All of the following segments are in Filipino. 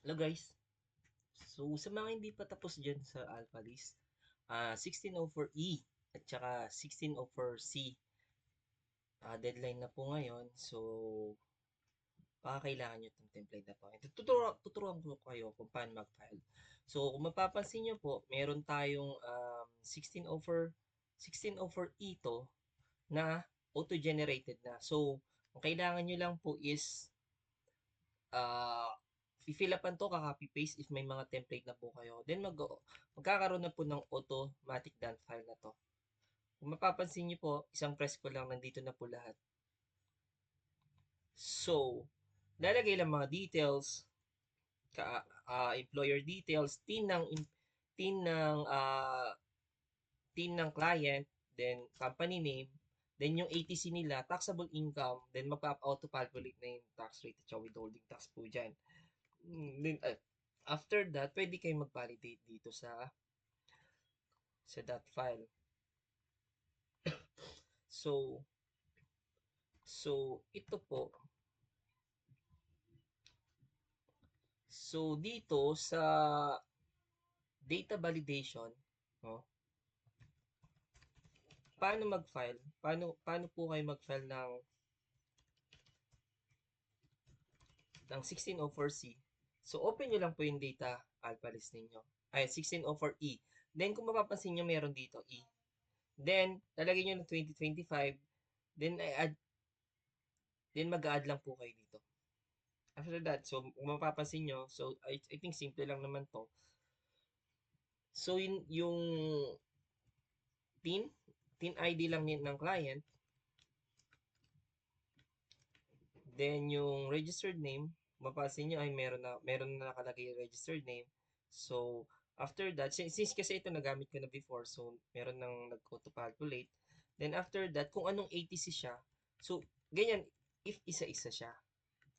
Hello guys. So sa mga hindi pa tapos dyan sa Alpha List, 1604E at saka 1604C, deadline na po ngayon. So baka kailangan nyo itong template na to. Tuturuan ko kayo kung paano mag-file. So kung mapapansin nyo po, meron tayong 1604E to na auto-generated na. So ang kailangan nyo lang po is ah i-fill upan to, ka-copy paste if may mga template na po kayo. Then magkakaroon na po ng automatic done file na to. Kung mapapansin niyo po, isang press ko lang nandito na po lahat. So, lalagay lang mga details, employer details, tin ng client, then company name, then yung ATC nila, taxable income, then magpa-auto-calculate na yung tax rate at withholding tax po dyan. Then, after that, pwede kayong mag-validate dito sa that file. So, ito po. So, dito sa data validation, no, paano mag-file? Paano po kayo mag-file ng 1604C? So, open nyo lang po yung data alpha list ninyo. Ay, 1604E. Then, kung mapapansin nyo, meron dito E. Then, lalagay nyo ng 2025. Then, mag-add lang po kayo dito. After that, so kung mapapansin nyo, so I think simple lang naman to. So yung tin, tin ID lang ng client, then yung registered name, mapapansin nyo ay meron na nakalagay registered name. So after that, since kasi ito nagamit ko na before, so meron nang nag-auto-calculate. Then after that, kung anong ATC siya, so ganyan, if isa-isa siya.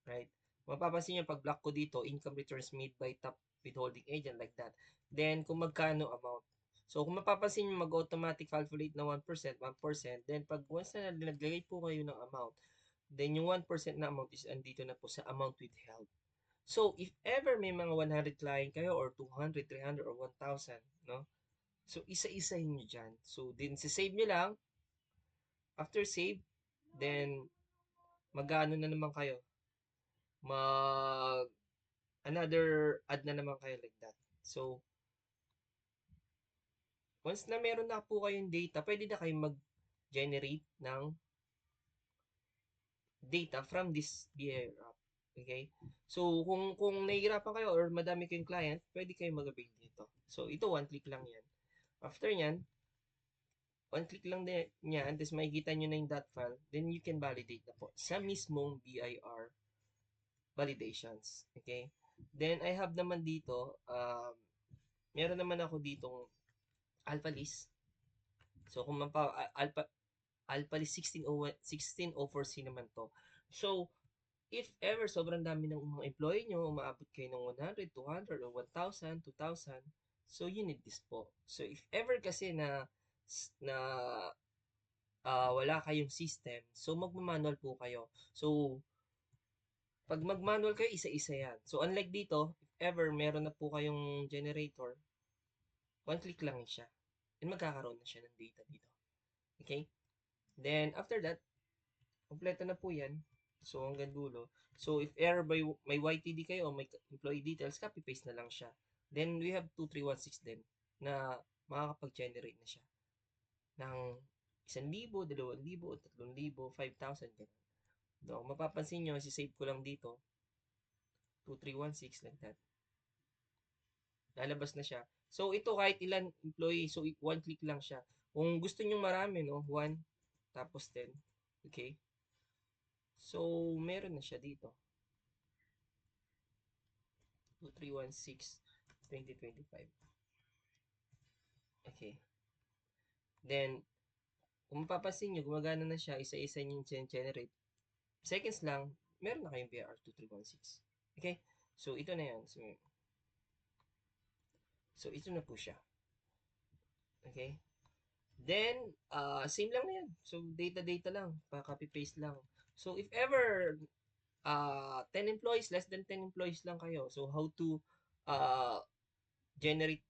Right? Mapapansin nyo pag block ko dito, income returns made by top withholding agent like that. Then, kung magkano amount. So, kung mapapansin nyo, mag-automatic calculate na 1%, 1%. Then, pag once na naglagay po kayo ng amount, then yung 1% na amount is andito na po sa amount withheld. So, if ever may mga 100 client kayo or 200, 300, or 1,000, no? So, isa-isahin nyo dyan. So, din save nyo lang. After save, then, magano na naman kayo. Mag another add na naman kayo like that. So, once na meron na po kayong data, pwede na kayong mag-generate ng data from this BI app. Okay? So, kung nahihirapan kayo or madami kayong client, pwede kayong mag-avail dito. So, ito one click lang yan. After yan, one click lang din yan, tapos makikita nyo na yung dot file, then you can validate na po sa mismong BIR validations. Okay? Then, I have naman dito, meron naman ako ditong alpha list. So kung alpha list 1604C naman to. So if ever sobrang dami ng mga employee nyo, umaabot kayo ng 100, 200, or 1,000, 2,000, so you need this po. So if ever kasi na wala kayong system, so magmamanual po kayo. So pag magmanual kayo, isa-isa yan. So unlike dito, if ever meron na po kayong generator, one click lang siya. And magkakaroon na siya ng data dito. Okay? Then, after that, kompleto na po yan. So, hanggang dulo. So, if ever may YTD kayo o may employee details, copy-paste na lang siya. Then, we have 2316 din na makakapag-generate na siya ng 1,000, 2,000, 3,000, 5,000, ganun. No, mapapansin nyo, si-save ko lang dito, 2316 like that. Lalabas na siya. So, ito kahit ilan employee, so one click lang siya. Kung gusto nyo marami, no, 1, tapos 10. Okay? So, meron na siya dito. 2316, 2025. Okay. Then, kung mapapansin nyo, gumagana na siya, isa-isa nyo generate. Seconds lang, meron na kayong BR 2316. Okay? So, ito na yan. So, ito na po siya. Okay? Then, same lang na yan. So, data lang. Pa-copy-paste lang. So, if ever 10 employees, less than 10 employees lang kayo. So, how to uh, generate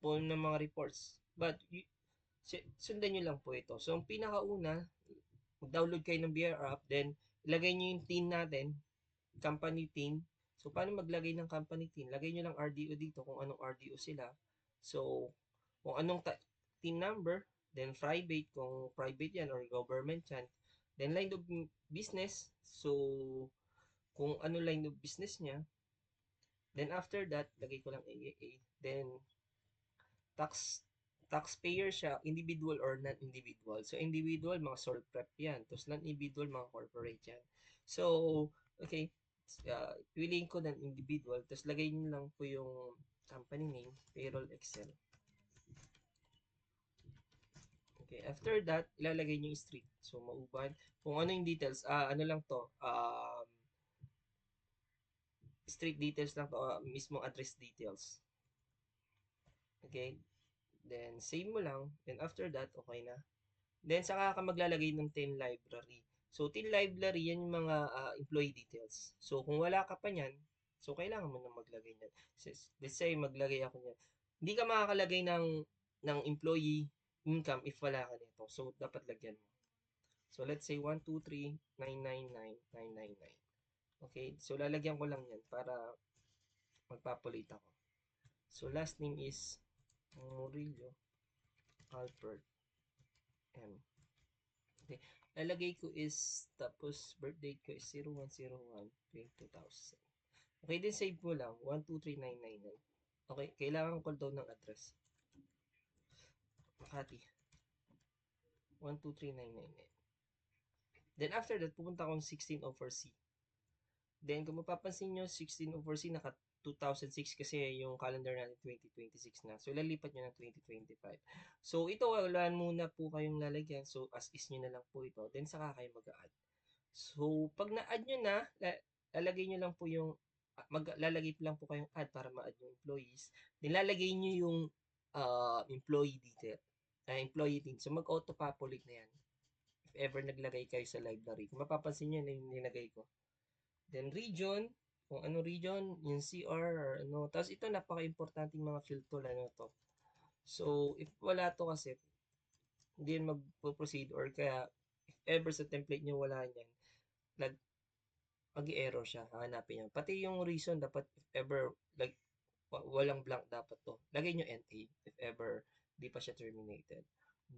po ng mga reports. But, sundan nyo lang po ito. So, ang pinakauna, mag-download kayo ng BR app, then, ilagay nyo yung team natin, company team. So, paano maglagay ng company team? Lagay nyo lang RDO dito kung anong RDO sila. So, kung anong team number, then private, kung private yan or government yan. Then, line of business. So, kung ano line of business niya. Then, after that, lagay ko lang AAA. Then, tax taxpayer siya, individual or non-individual. So, individual, mga sole prep yan. Tapos, non-individual, mga corporate yan. So, okay, piliin ko ng individual. Tapos, lagay nyo lang po yung company name, payroll Excel. Okay, after that, ilalagay nyo yung street. So, mauban. Kung ano yung details, ano lang to, street details lang to, mismong address details. Okay, then save mo lang. Then after that, okay na. Then saka ka maglalagay ng tin library. So tin library, yan yung mga employee details. So kung wala ka pa niyan, so kailangan mo na maglagay niyan. Let's say maglagay ako niyan. Hindi ka makakalagay ng employee income if wala ka nito. So dapat lagyan mo. So let's say 123,999,999. Okay? So lalagyan ko lang yan para magpapulate ako. So last name is Murillo Albert M. Okay. Lalagay ko is, tapos birthday ko is 0101-2000. Okay, then save mo lang, 123,999. Okay, kailangan ko daw ng address. Makati, 123,999. Then after that, pupunta akong 1604C. Then kung mapapansin nyo, 1604C naka 2006 kasi yung calendar natin 2026 na. So, lalipat nyo ng 2025. So, ito, wala muna po kayong lalagyan. So, as is nyo na lang po ito. Then, saka kayo mag-add. So, pag na-add nyo na, lalagay nyo lang po yung, lalagay lang po kayong add para ma-add yung employees. Nilalagay nyo yung employee detail. Employee din. So, mag-auto-populate na yan. If ever naglagay kayo sa library. Kung mapapansin nyo, yung nilagay ko. Then, region. Kung ano region, yung CR or ano. Tapos, ito, napaka-importanting mga field tool. Ano to. So, if wala to kasi, hindi yan mag-proceed or kaya, if ever sa template nyo wala yan, mag-error siya, hahanapin niya. Pati yung reason, dapat if ever, like, walang blank dapat to. Lagay nyo NA if ever di pa siya terminated.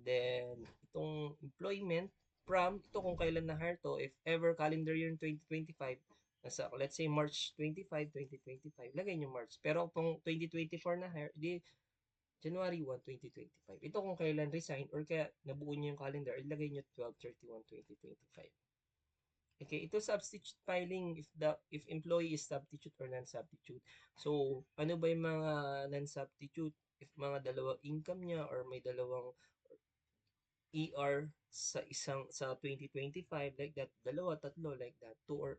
Then, itong employment, from, ito kung kailan na-hire to, if ever calendar year 2025, nasa, let's say, March 25, 2025, lagay nyo March. Pero kung 2024 na-hire, di, January 1, 2025. Ito kung kailan resign or kaya nabuo nyo yung calendar, ilagay nyo 12/31, 2025. Okay, ito substitute filing if employee is substitute or non-substitute. So, ano ba yung mga non-substitute? If mga dalawang income niya or may dalawang ER sa 2025 like that, dalawa, tatlo like that, two or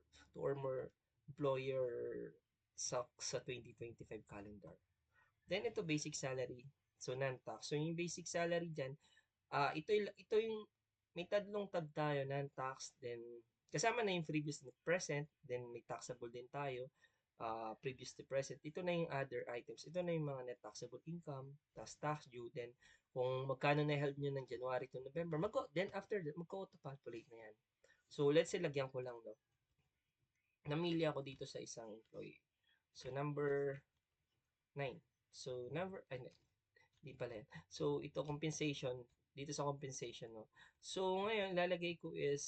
more employer sa 2025 calendar. Then ito basic salary. So non-tax. So yung basic salary diyan, ito yung may tatlong tab tayo, non-tax, then kasama na yung previous to present, then may taxable din tayo, previous to present. Ito na yung other items. Ito na yung mga net taxable income, tax due, then kung magkano na held nyo ng January to November, then after that, magko-auto-populate na yan. So, let's say, lagyan ko lang, no? Namili ako dito sa isang employee. So, number 9. So, di pala yan. So, ito compensation. Dito sa compensation, no? So, ngayon, lalagay ko is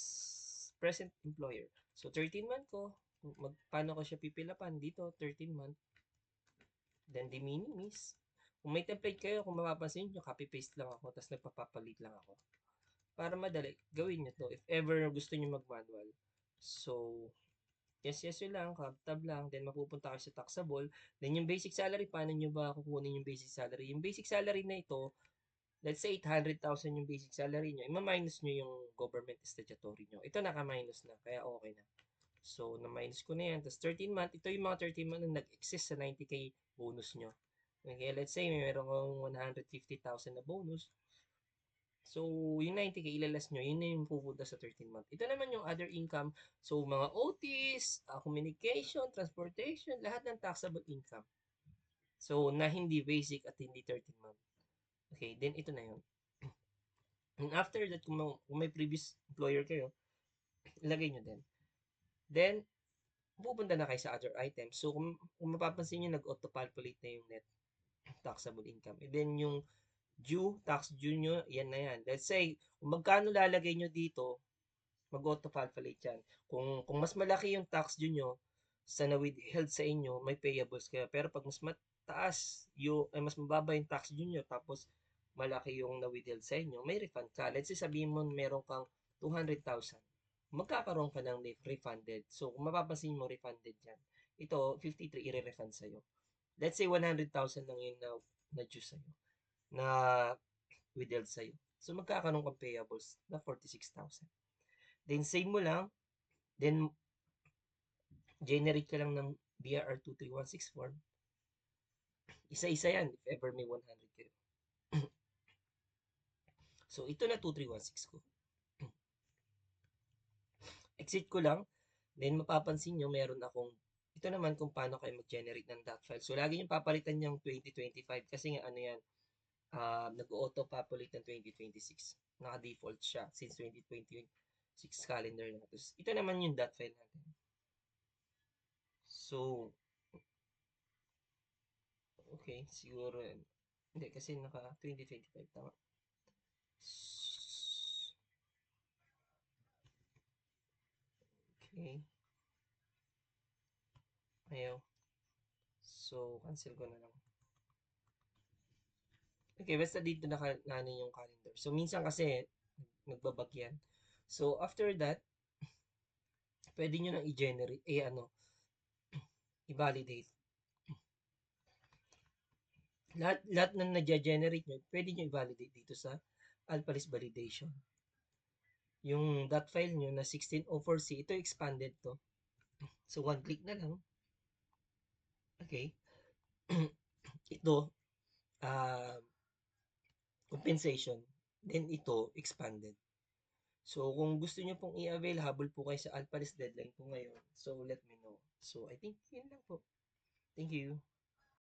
present employer. So, 13 month ko. Paano ko siya pipilapan? Dito, 13 month. Then, de minimis. Kung may template kayo, kung mapapansin nyo, copy-paste lang ako, tapos nagpapapalit lang ako. Para madali, gawin nyo to. If ever gusto nyo mag-manual. So, yes yun lang, tab lang, then mapupunta kayo sa taxable. Then yung basic salary, paano nyo ba kukunin yung basic salary? Yung basic salary na ito, let's say 800,000 yung basic salary nyo, ima-minus nyo yung government statutory nyo. Ito naka-minus na, kaya okay na. So, na-minus ko na yan. Tapos 13 month, ito yung mga 13 month na nag-exist sa 90K bonus nyo. Okay, let's say may meron kong 150,000 na bonus. So, yung 90K ilalas nyo, yun na yung pupunta sa 13 month. Ito naman yung other income. So, mga OTs, communication, transportation, lahat ng taxable income. So, na hindi basic at hindi 13 month. Okay, then ito na yun. And after that, kung may previous employer kayo, ilagay nyo din. Then, pupunta na kayo sa other items. So, kung mapapansin nyo, nag-auto-calculate na yung net taxable income. And then, yung tax due nyo, yan na yan. Let's say, kung magkano lalagay nyo dito, mag-auto-calculate yan. Kung mas malaki yung tax due nyo sa na-withheld sa inyo, may payables kayo. Pero pag mas mataas, mas mababa yung tax due nyo, tapos malaki yung na-withheld sa inyo, may refund ka. Let's say sabihin mo meron kang 200,000. Magkakaroon ka ng refunded. So, kung mapapansin mo, refunded yan. Ito, 53 i-refund sa'yo. Let's say 100,000 lang yung na-due sa'yo, na withheld sa'yo. So, magkakaroon kang payables na 46,000. Then, save mo lang. Then, generate ka lang ng BRR 23164 form. Isa-isa yan if ever may 100 kayo. So, ito na 2316 ko. Exit ko lang. Then, mapapansin nyo, meron akong ito naman kung paano kayo mag-generate ng dot file. So, lagi nyo papalitan yung 2025 kasi nga ano yan, nag-auto-populate ng 2026. Naka-default siya since 2026 calendar na. Tapos, ito naman yung dot file natin. So, okay, siguro hindi kasi naka 2025 tama. Okay. Ayaw. So, cancel ko na lang. Okay, basta dito naka yung calendar. So, minsan kasi nagbabag yan. So, after that, pwede nyo nang i-generate, i-validate. Lahat na na-generate nyo, pwede nyo i-validate dito sa Alpalis Validation. Yung dot file nyo na 1604C, ito expanded to. So, one click na lang. Okay. Ito, uh, compensation. Then ito, expanded. So, kung gusto nyo pong i-avail, habol po kayo sa Alpalis deadline po ngayon. So, let me know. So, I think yun lang po. Thank you.